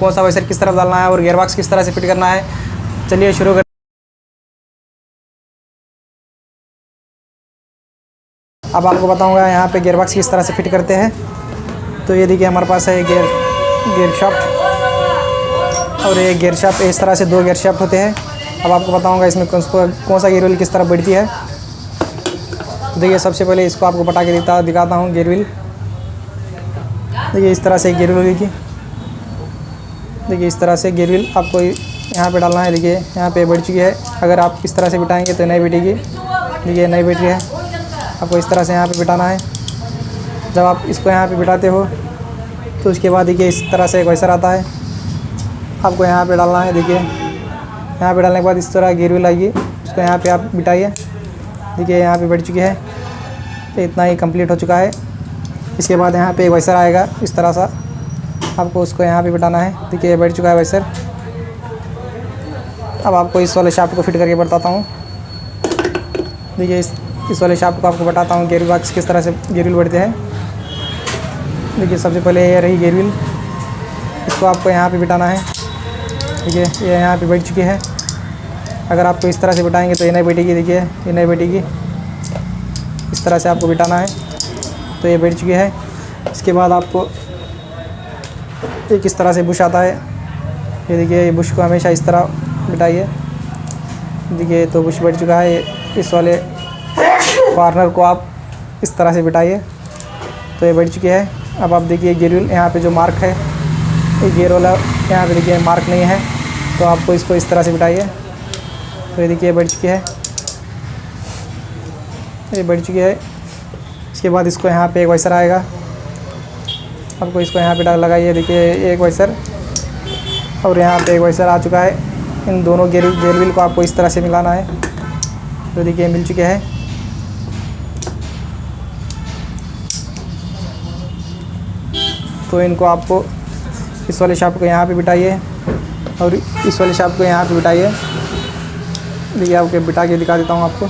कौन सा वाइसर किस तरफ डालना है और गियरबॉक्स किस तरह से फिट करना है। चलिए शुरू कर। अब आपको बताऊंगा यहाँ पे गियरबॉक्स किस तरह से फिट करते हैं। तो ये देखिए हमारे पास है गियर शाफ्ट और ये गियर शाफ्ट, इस तरह से 2 गियर शाफ्ट होते हैं। अब आपको बताऊंगा इसमें कौन सा गियर व्हील किस तरह बढ़ती है। देखिए सबसे पहले इसको आपको बता के दिखाता हूँ गियर व्हील। देखिए इस तरह से गियर व्हील होगी। देखिए इस तरह से गियर व्हील आपको यहाँ पे डालना है। देखिए यहाँ पे बैठ चुकी है। अगर आप इस तरह से बिठाएंगे तो नहीं बैठेगी। देखिए नहीं बैठ रही है। आपको इस तरह से यहाँ पे बिठाना है। जब आप इसको यहाँ पे बिठाते हो तो उसके बाद देखिए इस तरह से एक वाइसर आता है, आपको यहाँ पे डालना है। देखिए यहाँ पे डालने के बाद इस तरह गियर व्हील आएगी, उसको यहाँ पे आप बिठाइए। देखिए यहाँ पे बैठ चुकी है। तो इतना ही कंप्लीट हो चुका है। इसके बाद यहाँ पे एक वाइसर आएगा इस तरह सा, आपको उसको यहाँ पे बिठाना है। देखिए बैठ चुका है वाइसर। अब आपको इस वाले शाफ्ट को फिट करके बताता हूँ। देखिए इस वाले शाफ्ट को आपको बताता हूँ गियर बॉक्स किस तरह से गियर व्हील बढ़ते हैं। देखिए सबसे पहले ये रही गियर व्हील, इसको आपको यहाँ पे बिठाना है। देखिए ये यहाँ पे बैठ चुकी है। अगर आपको इस तरह से बिठाएंगे तो ये नहीं बैठेगी। देखिए ये नहीं बैठेगी। इस तरह से आपको बिठाना है तो ये बैठ चुकी है। इसके बाद आपको एक इस तरह से बुश आता है। ये देखिए ये बुश को हमेशा इस तरह बिठाइए। देखिए तो बुश बैठ चुका है। इस वाले कॉर्नर को आप इस तरह से बिठाइए तो ये बैठ चुकी है। अब आप देखिए गियर व्हील यहाँ पे जो मार्क है, ये गियर वाला यहाँ पे देखिए मार्क नहीं है, तो आपको इसको इस तरह से बिठाइए। तो ये देखिए बैठ चुकी है। ये बैठ चुकी है। इसके बाद इसको यहाँ पे एक वाइसर आएगा, आपको इसको यहाँ पे लगाइए। देखिए एक वाइसर और यहाँ पे एक वाइसर आ चुका है। इन दोनों गियर व्हील को आपको इस तरह से मिलाना है। तो देखिए मिल चुके हैं। तो इनको आपको इस वाले शाफ्ट को यहाँ पे बिठाइए और इस वाले शाफ्ट को यहाँ पे बिठाइए। देखिए आपको बिठा के दिखा देता हूँ आपको।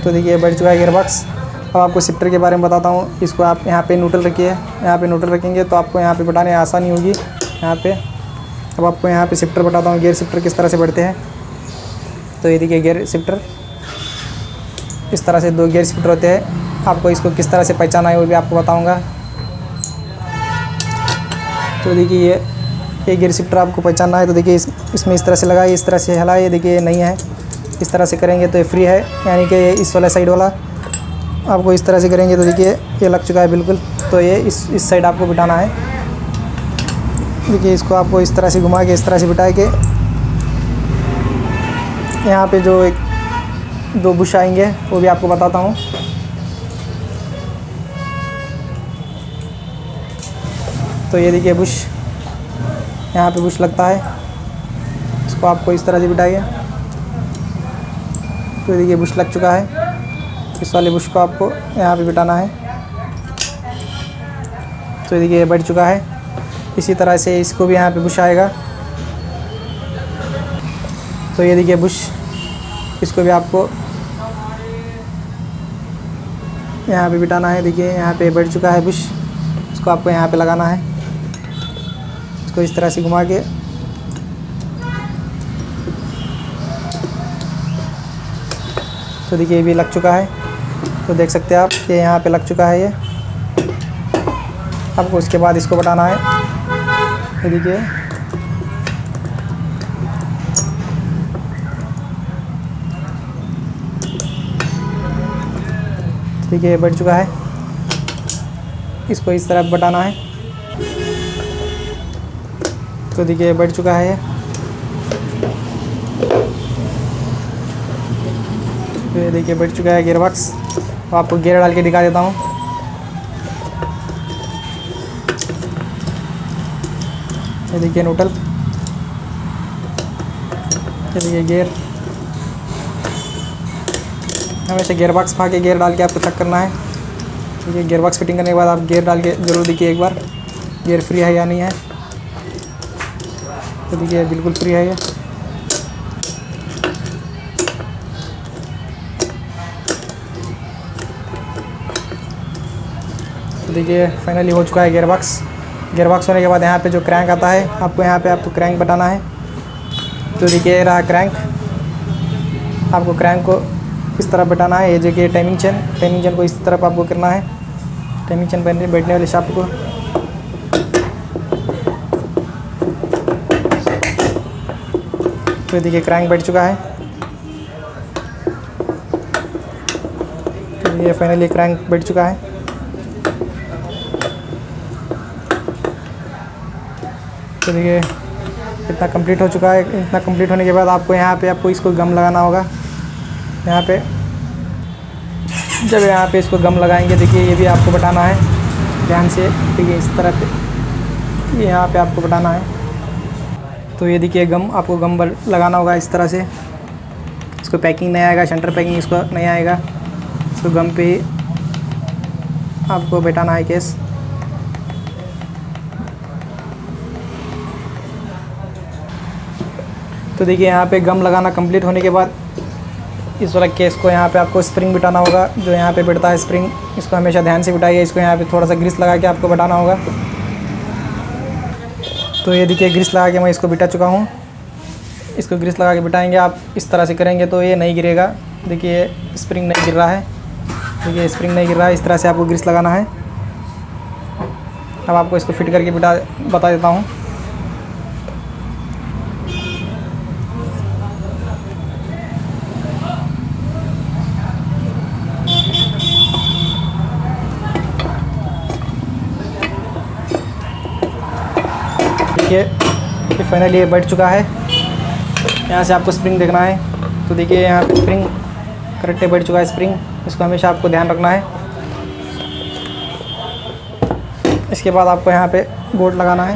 तो देखिए बैठ चुका है गियर बॉक्स। अब आपको शिफ्टर के बारे में बताता हूँ। इसको आप यहाँ पे न्यूट्रल रखिए। यहाँ पे न्यूट्रल रखेंगे तो आपको यहाँ पे बिठाने में आसानी होगी यहाँ पे। अब आपको यहाँ पे शिफ्टर बताता हूँ, गियर शिफ्टर किस तरह से बढ़ते हैं। तो ये देखिए गियर शिफ्टर, इस तरह से 2 गियर शिफ्टर होते हैं। आपको इसको किस तरह से पहचाना है वो भी आपको बताऊँगा। तो देखिए ये गियर शिफ्टर आपको पहचानना है। तो देखिए इसमें इस तरह से लगाइए, इस तरह से हिलाइए। देखिए ये नहीं है, इस तरह से करेंगे तो ये फ्री है, यानी कि इस वाला साइड वाला। आपको इस तरह से करेंगे तो देखिए ये लग चुका है बिल्कुल। तो ये इस साइड आपको बिठाना है। देखिए इसको आपको इस तरह से घुमा के इस तरह से बिठा के यहाँ पे जो 2 बुश आएंगे वो भी आपको बताता हूँ। तो ये देखिए बुश, यहाँ पे बुश लगता है। इसको आपको इस तरह से बिठाइए। तो देखिए बुश लग चुका है। इस वाले बुश को आपको यहाँ पे बिठाना है। तो देखिए ये बैठ चुका है। इसी तरह से इसको भी यहाँ पे बुश आएगा। तो ये देखिए बुश, इसको भी आपको यहाँ पे बिठाना है। देखिए यहाँ पे बैठ चुका है बुश, इसको आपको यहाँ पे लगाना है। इसको इस तरह से घुमा के तो देखिए ये भी लग चुका है। तो देख सकते हैं आप, ये यहाँ पे लग चुका है। ये आपको उसके बाद इसको बताना है। ये देखिए देखिए बैठ चुका है। इसको इस तरफ बताना है। तो देखिए बैठ चुका है ये देखिए बैठ चुका है गियर बॉक्स। तो आपको गियर डाल के दिखा देता हूँ। ये देखिए न्यूट्रल, ये देखिए गियर। हमेशा गियर बॉक्स पा के गियर डाल के आपको चेक करना है। देखिए गियर बॉक्स फिटिंग करने के बाद आप गियर डाल के ज़रूर देखिए एक बार गियर फ्री है या नहीं है। तो देखिए बिल्कुल फ्री है ये। देखिए फाइनली हो चुका है गियरबॉक्स। गियरबॉक्स होने के बाद यहाँ पे जो क्रैंक आता है, आपको यहाँ पे आपको क्रैंक बताना है। तो देखिए रहा क्रैंक, आपको क्रैंक को इस तरफ बैठाना है। ये देखिए टाइमिंग चेन को इस तरफ आपको करना है, टाइमिंग चेन बैठने वाले शाफ्ट को। तो देखिए क्रैंक बैठ चुका है। तो ये फाइनली क्रैंक बैठ चुका है। तो देखिए इतना कंप्लीट हो चुका है। इतना कंप्लीट होने के बाद आपको यहाँ पे आपको इसको गम लगाना होगा। यहाँ पे जब यहाँ पे इसको गम लगाएंगे, देखिए ये भी आपको बताना है ध्यान से। देखिए इस तरह पे ये यहाँ पे आपको बताना है। तो ये देखिए गम, आपको गम लगाना होगा इस तरह से। इसको पैकिंग नहीं आएगा, सेंटर पैकिंग इसको नहीं आएगा। इसको गम पे ही आपको बैठाना है केस। तो देखिए यहाँ पे गम लगाना कंप्लीट होने के बाद इस वाला केस को यहाँ पे आपको स्प्रिंग बिठाना होगा। जो यहाँ पे बैठता है स्प्रिंग, इसको हमेशा ध्यान से बिठाइए। इसको यहाँ पे थोड़ा सा ग्रीस लगा के आपको बिठाना होगा। तो ये देखिए ग्रीस लगा के मैं इसको बिठा चुका हूँ। इसको ग्रीस लगा के बिठाएंगे आप, इस तरह से करेंगे तो ये नहीं गिरेगा। देखिए स्प्रिंग नहीं गिर रहा है, देखिए स्प्रिंग नहीं गिर रहा है। इस तरह से आपको ग्रीस लगाना है। अब आपको इसको फिट करके बता देता हूँ। देखिए फाइनली ये बैठ चुका है। यहाँ से आपको स्प्रिंग देखना है। तो देखिए यहाँ पे स्प्रिंग करेक्ट बैठ चुका है स्प्रिंग। इसको हमेशा आपको ध्यान रखना है। इसके बाद आपको यहाँ पे बोल्ट लगाना है।